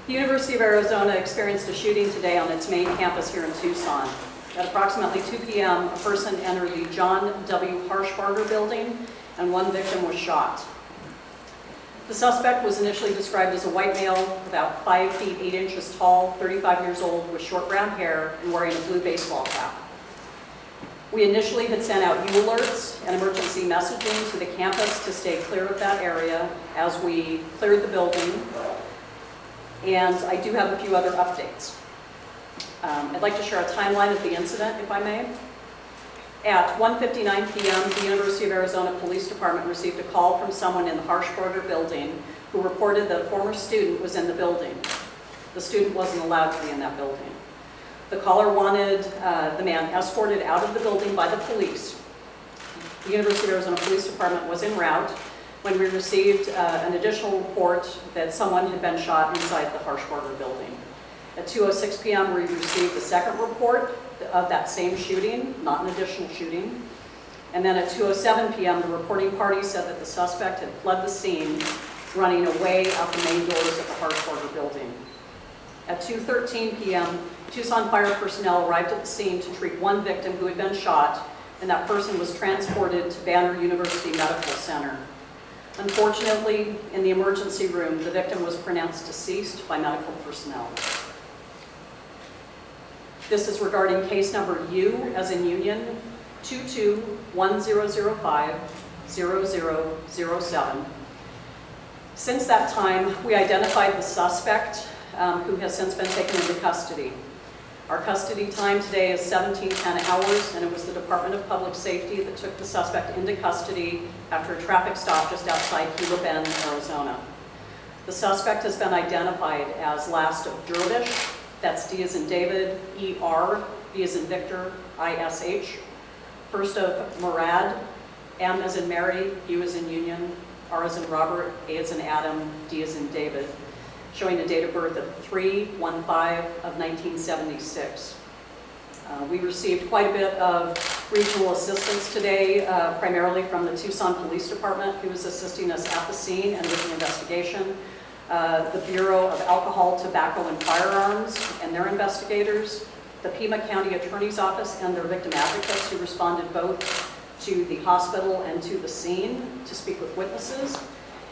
The University of Arizona experienced a shooting today on its main campus here in Tucson. At approximately 2 p.m., a person entered the John W. Harshbarger building, and one victim was shot. The suspect was initially described as a white male, about 5 feet 8 inches tall, 35 years old, with short brown hair, and wearing a blue baseball cap. We initially had sent out U-alerts and emergency messaging to the campus to stay clear of that area as we cleared the building. And I do have a few other updates. I'd like to share a timeline of the incident, if I may. At 1:59 p.m., the University of Arizona Police Department received a call from someone in the Harshbarger building who reported that a former student was in the building. The student wasn't allowed to be in that building. The caller wanted the man escorted out of the building by the police. The University of Arizona Police Department was en route when we received an additional report that someone had been shot inside the Harshbarger building. At 2:06 p.m., we received a second report of that same shooting, not an additional shooting. And then at 2:07 p.m., the reporting party said that the suspect had fled the scene, running away out the main doors of the Harshbarger building. At 2:13 p.m., Tucson fire personnel arrived at the scene to treat one victim who had been shot, and that person was transported to Banner University Medical Center. Unfortunately, in the emergency room, the victim was pronounced deceased by medical personnel. This is regarding case number U, as in Union, 22-1005-0007. Since that time, we identified the suspect who has since been taken into custody. Our custody time today is 1710 hours, and it was the Department of Public Safety that took the suspect into custody after a traffic stop just outside Gila Bend, Arizona. The suspect has been identified as last of Dervish, that's D as in David, E-R, V as in Victor, I-S-H. First of Murad, M as in Mary, U as in Union, R as in Robert, A as in Adam, D as in David, showing a date of birth of 3/15 of 1976. We received quite a bit of regional assistance today, primarily from the Tucson Police Department, who was assisting us at the scene and with the investigation. The Bureau of Alcohol, Tobacco, and Firearms and their investigators, the Pima County Attorney's Office and their victim advocates who responded both to the hospital and to the scene to speak with witnesses,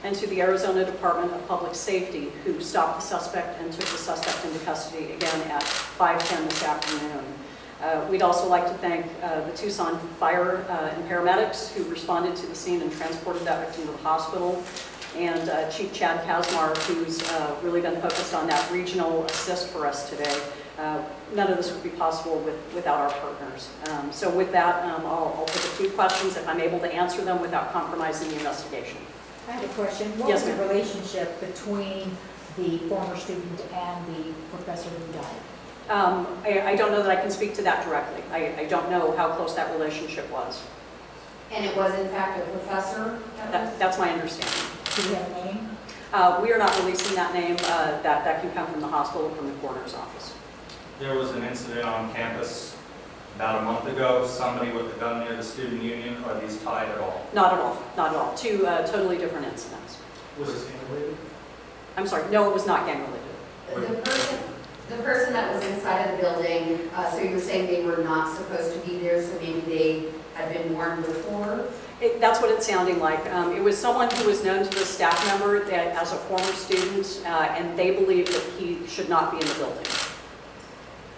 and to the Arizona Department of Public Safety, who stopped the suspect and took the suspect into custody again at 5:10 this afternoon. We'd also like to thank the Tucson Fire and paramedics who responded to the scene and transported that victim to the hospital, and Chief Chad Kazmar, who's really been focused on that regional assist for us today. None of this would be possible without our partners. So with that, I'll take a few questions if I'm able to answer them without compromising the investigation. I have a question. What was the relationship between the former student and the professor who died? I don't know that I can speak to that directly. I don't know how close that relationship was. And it was in fact a professor? That's my understanding. Do you have a name? We are not releasing that name. That can come from the hospital, from the coroner's office. There was an incident on campus about a month ago, somebody with a gun near the student union. Are these tied at all? Not at all, not at all. Two totally different incidents. Was this gang related? I'm sorry, no, it was not gang related. The person that was inside of the building, so you're saying they were not supposed to be there, so maybe they had been warned before? That's what it's sounding like. It was someone who was known to the staff member that, as a former student, and they believed that he should not be in the building.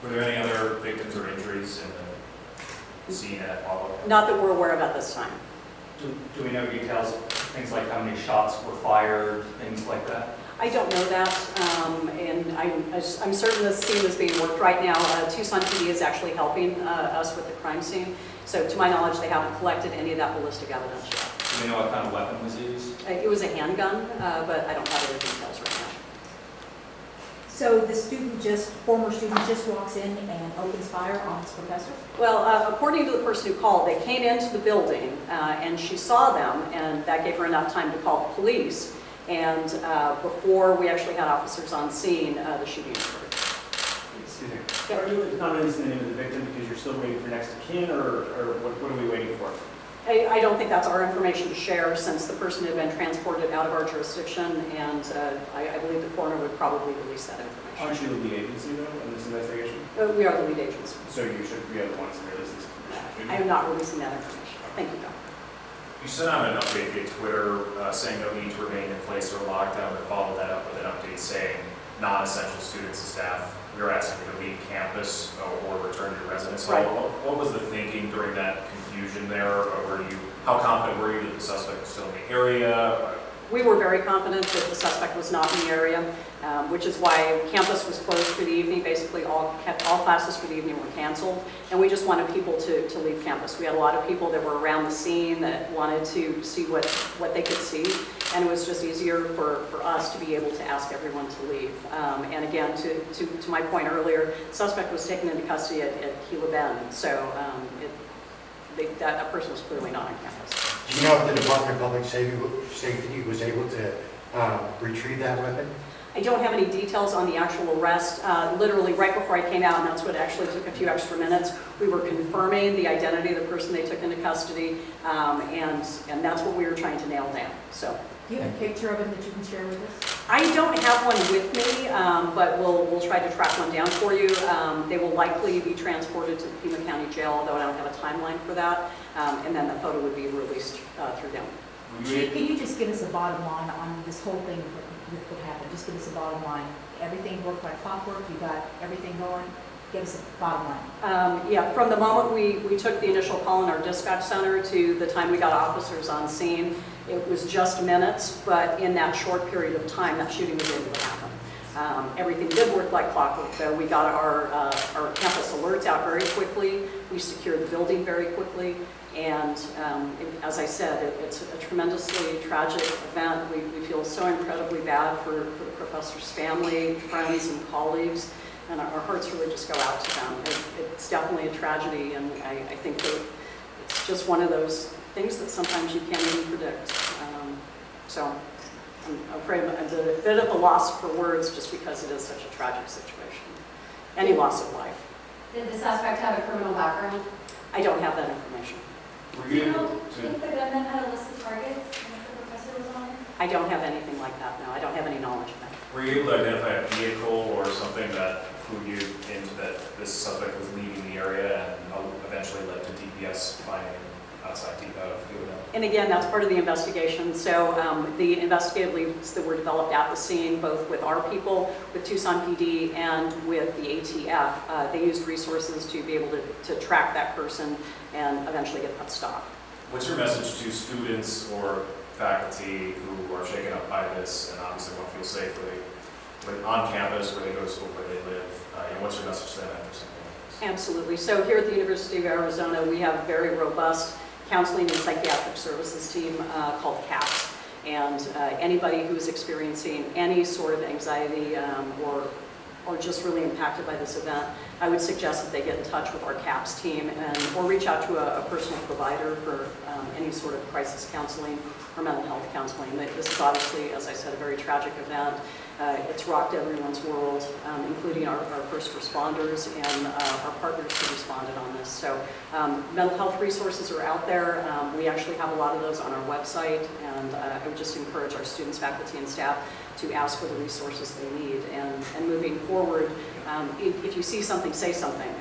Were there any other victims or injuries in the scene at Paula? Not that we're aware of at this time. Do we know details, things like how many shots were fired, things like that? I don't know that, and I'm certain the scene is being worked right now. Tucson PD is actually helping us with the crime scene, so to my knowledge, they haven't collected any of that ballistic evidence yet. Do we know what kind of weapon was used? It was a handgun, but I don't have other details right now. So the former student just walks in and opens fire on his professor? Well, according to the person who called, they came into the building and she saw them, and that gave her enough time to call the police. And before we actually had officers on scene, the shooting occurred. Excuse me. Are you not releasing the name of the victim because you're still waiting for next of kin, or what are we waiting for? I don't think that's our information to share, since the person had been transported out of our jurisdiction, and I believe the coroner would probably release that information. Aren't you the lead agency though in this investigation? We are the lead agency. So you should be the ones to release this information. I am not releasing that information. Thank you, John. You sent out an update via Twitter saying no need to remain in place or lockdown, and followed that up with an update saying non-essential students and staff, we are asking you to leave campus or return to your residence. Right. What was the thinking during that confusion there? Or how confident were you that the suspect was still in the area? We were very confident that the suspect was not in the area, which is why campus was closed for the evening. Basically, all classes for the evening were canceled, and we just wanted people to leave campus. We had a lot of people that were around the scene that wanted to see what they could see, and it was just easier for us to be able to ask everyone to leave. And again, to my point earlier, the suspect was taken into custody at Gila Bend, so that person was clearly not on campus. Do you know if the Department of Public Safety was able to retrieve that weapon? I don't have any details on the actual arrest. Literally right before I came out, and that's what actually took a few extra minutes, we were confirming the identity of the person they took into custody, and that's what we were trying to nail down. So, Do you have a picture of him that you can share with us? I don't have one with me, but we'll try to track one down for you. They will likely be transported to the Pima County Jail, although I don't have a timeline for that, and then the photo would be released through them. Chief, can you just give us a bottom line on this whole thing that could happen? Just give us a bottom line. Everything worked like clockwork, you got everything going? Give us a bottom line. Yeah, from the moment we took the initial call in our dispatch center to the time we got officers on scene, it was just minutes, but in that short period of time, that shooting was able to happen. Everything did work like clockwork, though. We got our campus alerts out very quickly. We secured the building very quickly. And as I said, it's a tremendously tragic event. We feel so incredibly bad for the professor's family, friends, and colleagues. And our hearts really just go out to them. It's definitely a tragedy, and I think that it's just one of those things that sometimes you can't even predict. So I'm afraid I'm a bit of a loss for words, just because it is such a tragic situation. Any loss of life. Did the suspect have a criminal background? I don't have that information. Were Do you you able know to? if the gunman had a list of targets and if the professor was on it? I don't have anything like that, no. I don't have any knowledge of that. Were you able to identify a vehicle or something that clued you into that this suspect was leaving the area and eventually led to DPS finding him outside Gila Bend? And again, that's part of the investigation. So the investigative leads that were developed at the scene, both with our people, with Tucson PD, and with the ATF, they used resources to be able to track that person and eventually get that stopped. What's your message to students or faculty who are shaken up by this and obviously won't feel safe on campus, where they go to school, where they live? What's your message to them after something like this? Absolutely. So here at the University of Arizona, we have a very robust counseling and psychiatric services team called CAPS. And anybody who is experiencing any sort of anxiety or just really impacted by this event, I would suggest that they get in touch with our CAPS team or reach out to a personal provider for any sort of crisis counseling or mental health counseling. This is obviously, as I said, a very tragic event. It's rocked everyone's world, including our first responders and our partners who responded on this. So mental health resources are out there. We actually have a lot of those on our website, and I would just encourage our students, faculty, and staff to ask for the resources they need. And moving forward, if you see something, say something.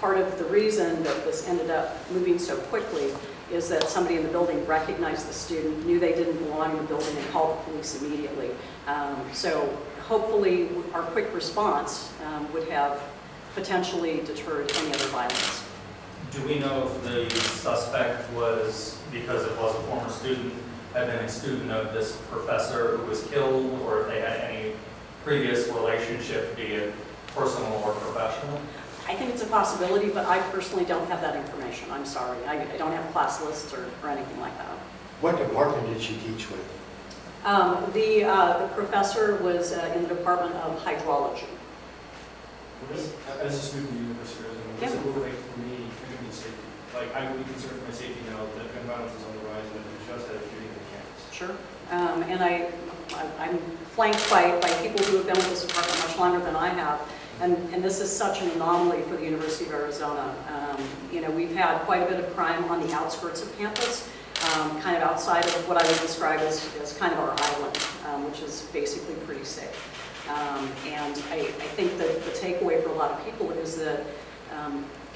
Part of the reason that this ended up moving so quickly is that somebody in the building recognized the student, knew they didn't belong in the building, and called the police immediately. So hopefully our quick response would have potentially deterred any other violence. Do we know if the suspect was, because it was a former student, had been a student of this professor who was killed, or if they had any previous relationship, be it personal or professional? I think it's a possibility, but I personally don't have that information. I'm sorry. I don't have class lists or anything like that. What department did she teach with? The professor was in the Department of Hydrology. As a student at the University of Arizona, what's it look like for me community safety? Like, I would be concerned for my safety now that gun violence is on the rise and that we just had a shooting on campus. Sure. And I'm flanked by people who have been with this department much longer than I have. and this is such an anomaly for the University of Arizona. We've had quite a bit of crime on the outskirts of campus, kind of outside of what I would describe as kind of our island, which is basically pretty safe. And I think that the takeaway for a lot of people is that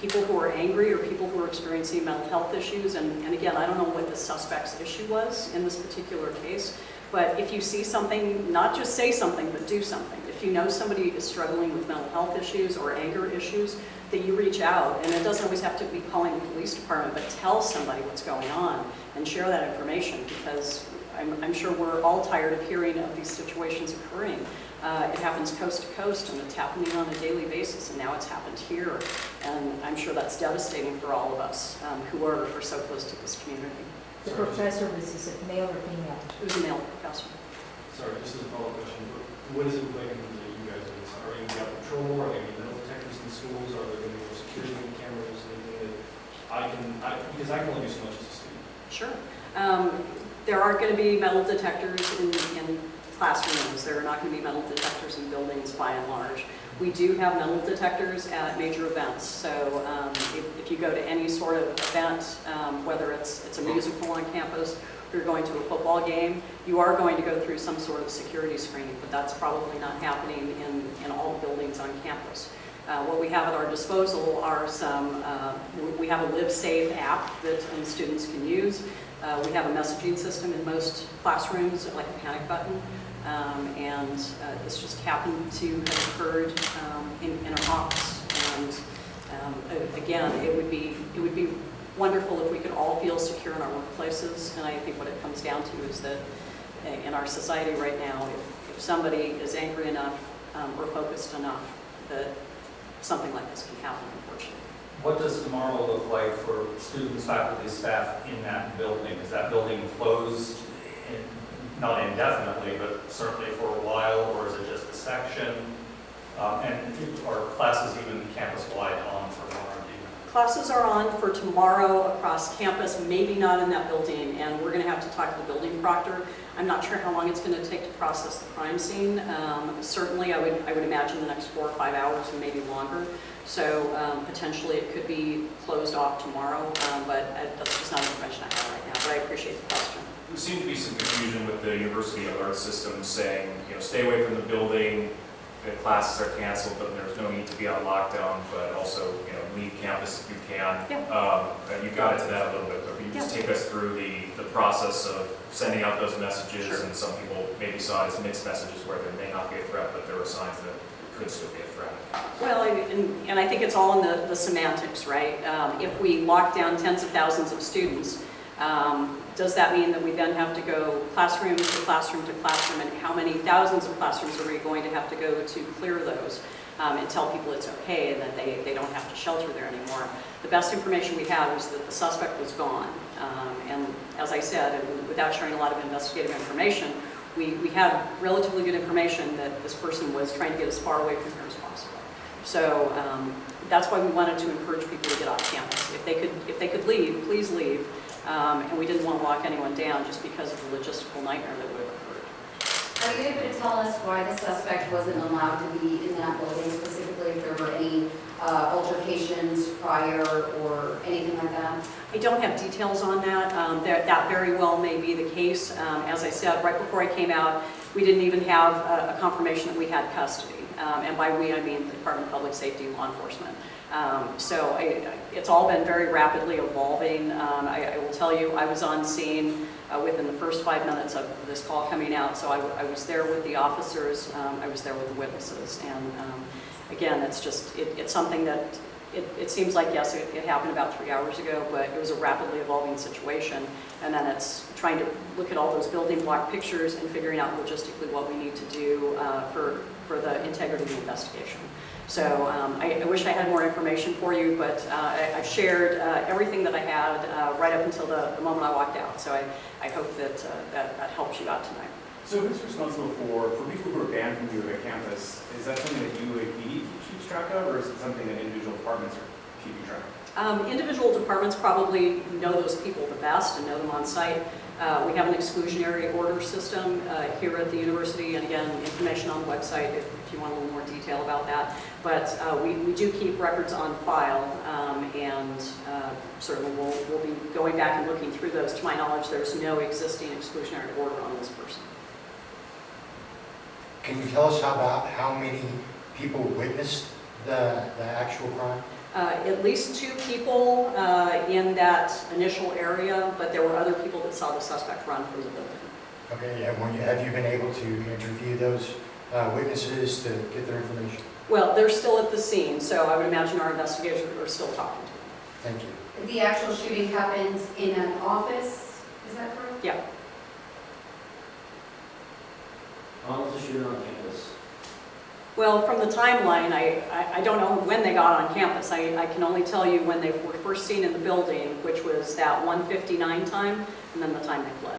people who are angry or people who are experiencing mental health issues, and again, I don't know what the suspect's issue was in this particular case, but if you see something, not just say something, but do something. If you know somebody is struggling with mental health issues or anger issues, that you reach out, and it doesn't always have to be calling the police department, but tell somebody what's going on and share that information, because I'm sure we're all tired of hearing of these situations occurring. It happens coast to coast, and it's happening on a daily basis, and now it's happened here. And I'm sure that's devastating for all of us who are so close to this community. The professor, was this a male or female? It was a male professor. Sorry, just as a follow-up question, what does it look like in terms of you guys? Are you going to be out patrol? Are there going to be metal detectors in schools? Are there going to be more security cameras? Anything that because I can only do so much as a student. Sure. There are going to be metal detectors in classrooms. There are not going to be metal detectors in buildings by and large. We do have metal detectors at major events. So if you go to any sort of event, whether it's a musical on campus, if you're going to a football game, you are going to go through some sort of security screening, but that's probably not happening in all the buildings on campus. What we have at our disposal are we have a Live Safe app that students can use. We have a messaging system in most classrooms, like a panic button. And this just happened to have occurred in our office. And again, it would be wonderful if we could all feel secure in our workplaces. And I think what it comes down to is that in our society right now, if somebody is angry enough or focused enough, that something like this can happen, unfortunately. What does tomorrow look like for students, faculty, staff in that building? Is that building closed, not indefinitely, but certainly for a while, or is it just a section? And are classes even campus-wide on for tomorrow? Classes are on for tomorrow across campus, maybe not in that building, and we're going to have to talk to the building proctor. I'm not sure how long it's going to take to process the crime scene. Certainly, I would imagine the next 4 or 5 hours and maybe longer. So potentially it could be closed off tomorrow, but that's just not information I have right now. But I appreciate the question. There seemed to be some confusion with the university alert system saying, stay away from the building, the classes are canceled, but there's no need to be on lockdown, but also, leave campus if you can. Yeah. You got into that a little bit, but can you just take us through the process of sending out those messages? Sure. And some people maybe saw it as mixed messages where there may not be a threat, but there were signs that it could still be a threat. Well, and I think it's all in the semantics, right? If we lock down tens of thousands of students, does that mean that we then have to go classroom to classroom to classroom, and how many thousands of classrooms are we going to have to go to clear those and tell people it's okay and that they don't have to shelter there anymore? The best information we have is that the suspect was gone. And as I said, and without sharing a lot of investigative information, we had relatively good information that this person was trying to get as far away from here as possible. So that's why we wanted to encourage people to get off campus. If they could leave, please leave. And we didn't want to lock anyone down just because of the logistical nightmare that would have occurred. Are you able to tell us why the suspect wasn't allowed to be in that building, specifically if there were any altercations prior or anything like that? I don't have details on that. That very well may be the case. As I said, right before I came out, we didn't even have a confirmation that we had custody. And by we, I mean the Department of Public Safety and law enforcement. So it's all been very rapidly evolving. I will tell you, I was on scene within the first 5 minutes of this call coming out. So I was there with the officers, I was there with the witnesses. And again, it's something that it seems like, yes, it happened about 3 hours ago, but it was a rapidly evolving situation. And then it's trying to look at all those building block pictures and figuring out logistically what we need to do for the integrity of the investigation. So I wish I had more information for you, but I've shared everything that I had right up until the moment I walked out. So I hope that helps you out tonight. So who's responsible for people who are banned from UA campus? Is that something that UAPD keeps track of, or is it something that individual departments are keeping track of? Individual departments probably know those people the best and know them on site. We have an exclusionary order system here at the university, and again, information on the website if you want a little more detail about that. But we do keep records on file, and certainly we'll be going back and looking through those. To my knowledge, there's no existing exclusionary order on this person. Can you tell us about how many people witnessed the actual crime? At least 2 people in that initial area, but there were other people that saw the suspect run from the building. Okay, have you been able to interview those witnesses to get their information? Well, they're still at the scene, so I would imagine our investigators are still talking to them. Thank you. The actual shooting happened in an office, is that correct? Yeah. How long was the shooter on campus? Well, from the timeline, I don't know when they got on campus. I can only tell you when they were first seen in the building, which was that 1:59 time, and then the time they fled.